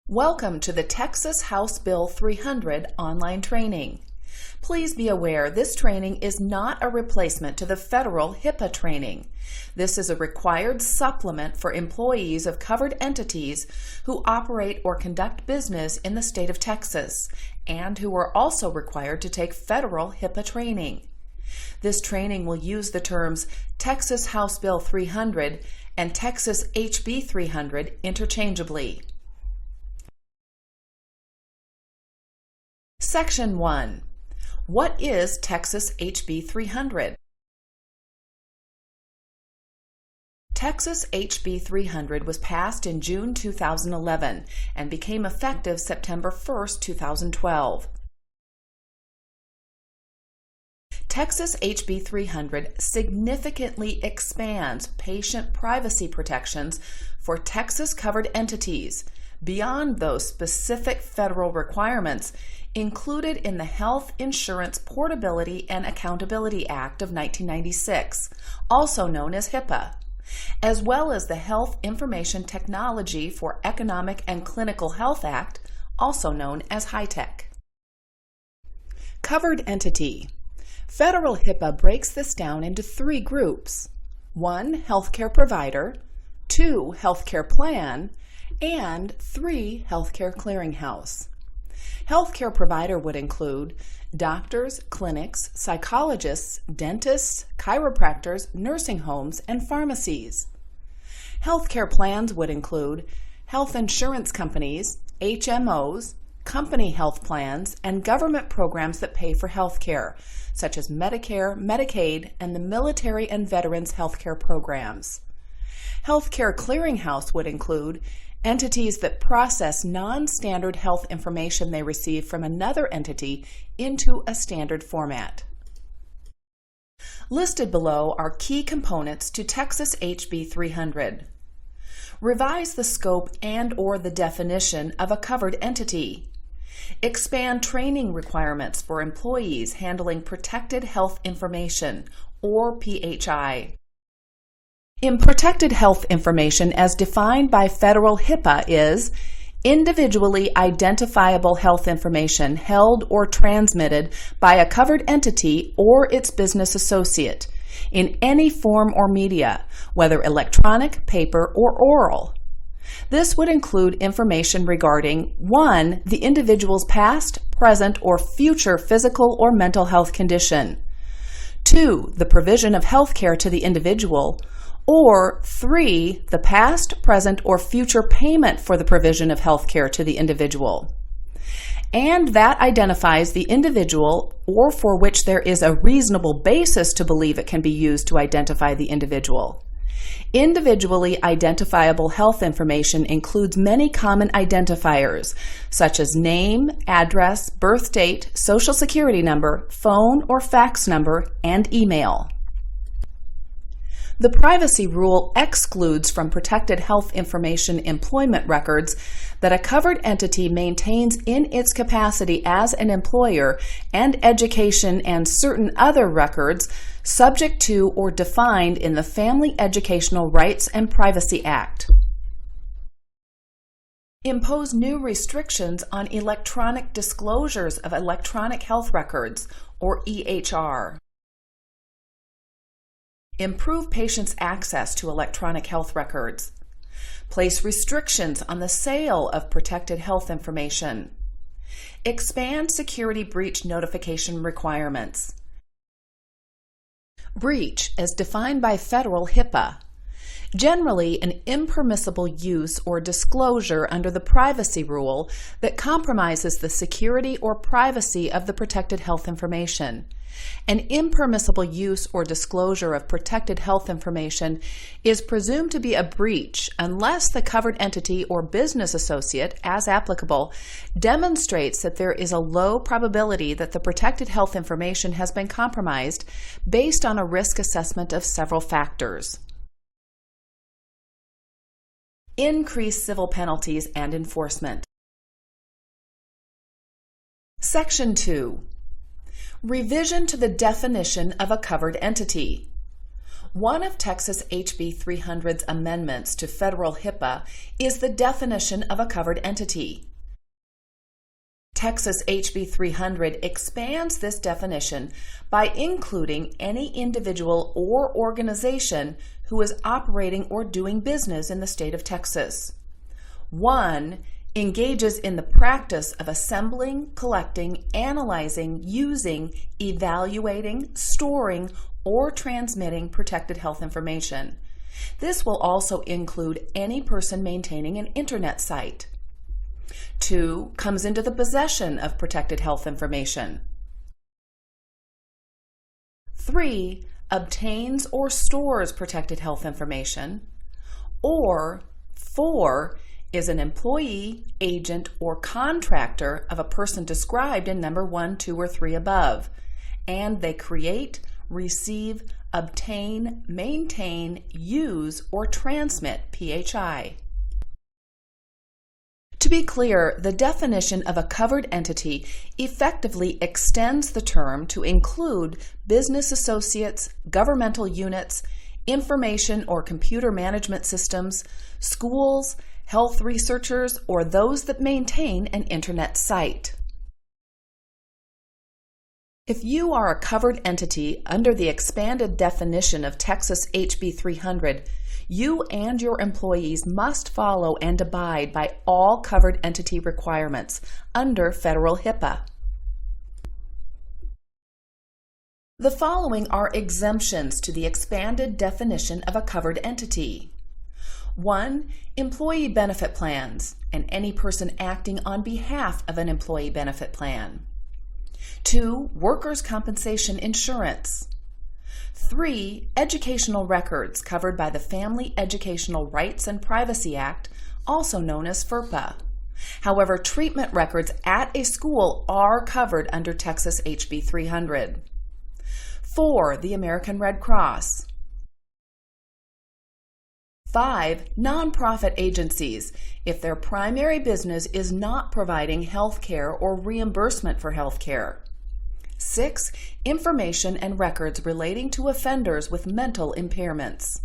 Welcome to the Texas House Bill 300 online training. Please be aware this training is not a replacement to the federal HIPAA training. This is a required supplement for employees of covered entities who operate or conduct business in the state of Texas and who are also required to take federal HIPAA training. This training will use the terms Texas House Bill 300 and Texas HB 300 interchangeably. Section 1. What is Texas HB 300? Texas HB 300 was passed in June 2011 and became effective September 1, 2012. Texas HB 300 significantly expands patient privacy protections for Texas covered entities beyond those specific federal requirements included in the Health Insurance Portability and Accountability Act of 1996, also known as HIPAA, as well as the Health Information Technology for Economic and Clinical Health Act, also known as HITECH. Covered entity. Federal HIPAA breaks this down into three groups: 1. Healthcare provider, 2. Healthcare plan, and 3. Healthcare clearinghouse. Healthcare provider would include doctors, clinics, psychologists, dentists, chiropractors, nursing homes, and pharmacies. Healthcare plans would include health insurance companies, HMOs, company health plans, and government programs that pay for health care, such as Medicare, Medicaid, and the military and veterans healthcare programs. Healthcare clearinghouse would include entities that process non-standard health information they receive from another entity into a standard format. Listed below are key components to Texas HB 300. Revise the scope and/or the definition of a covered entity. Expand training requirements for employees handling protected health information, or PHI. In protected health information as defined by federal HIPAA is individually identifiable health information held or transmitted by a covered entity or its business associate in any form or media, whether electronic, paper, or oral. This would include information regarding 1. The individual's past, present, or future physical or mental health condition, 2. The provision of health care to the individual, or 3. The past, present, or future payment for the provision of health care to the individual, and that identifies the individual or for which there is a reasonable basis to believe it can be used to identify the individual. Individually identifiable health information includes many common identifiers, such as name, address, birth date, social security number, phone or fax number, and email. The privacy rule excludes from protected health information employment records that a covered entity maintains in its capacity as an employer and education and certain other records subject to or defined in the Family Educational Rights and Privacy Act. Impose new restrictions on electronic disclosures of electronic health records, or EHR. Improve patients' access to electronic health records. Place restrictions on the sale of protected health information. Expand security breach notification requirements. Breach as defined by federal HIPAA. Generally, an impermissible use or disclosure under the privacy rule that compromises the security or privacy of the protected health information. An impermissible use or disclosure of protected health information is presumed to be a breach unless the covered entity or business associate, as applicable, demonstrates that there is a low probability that the protected health information has been compromised based on a risk assessment of several factors. Increase civil penalties and enforcement. Section 2. Revision to the definition of a covered entity. One of Texas HB 300's amendments to federal HIPAA is the definition of a covered entity. Texas HB 300 expands this definition by including any individual or organization who is operating or doing business in the state of Texas. 1. Engages in the practice of assembling, collecting, analyzing, using, evaluating, storing, or transmitting protected health information. This will also include any person maintaining an internet site. 2. Comes into the possession of protected health information. 3. Obtains or stores protected health information. Or 4. Is an employee, agent, or contractor of a person described in number 1, 2, or 3 above, and they create, receive, obtain, maintain, use, or transmit PHI. To be clear, the definition of a covered entity effectively extends the term to include business associates, governmental units, information or computer management systems, schools, health researchers, or those that maintain an internet site. If you are a covered entity under the expanded definition of Texas HB 300, you and your employees must follow and abide by all covered entity requirements under federal HIPAA. The following are exemptions to the expanded definition of a covered entity. 1. Employee benefit plans and any person acting on behalf of an employee benefit plan. 2. Workers' compensation insurance. 3. Educational records covered by the Family Educational Rights and Privacy Act, also known as FERPA. However, treatment records at a school are covered under Texas HB 300. 4. The American Red Cross. 5. Nonprofit agencies, if their primary business is not providing health care or reimbursement for health care. 6. Information and records relating to offenders with mental impairments.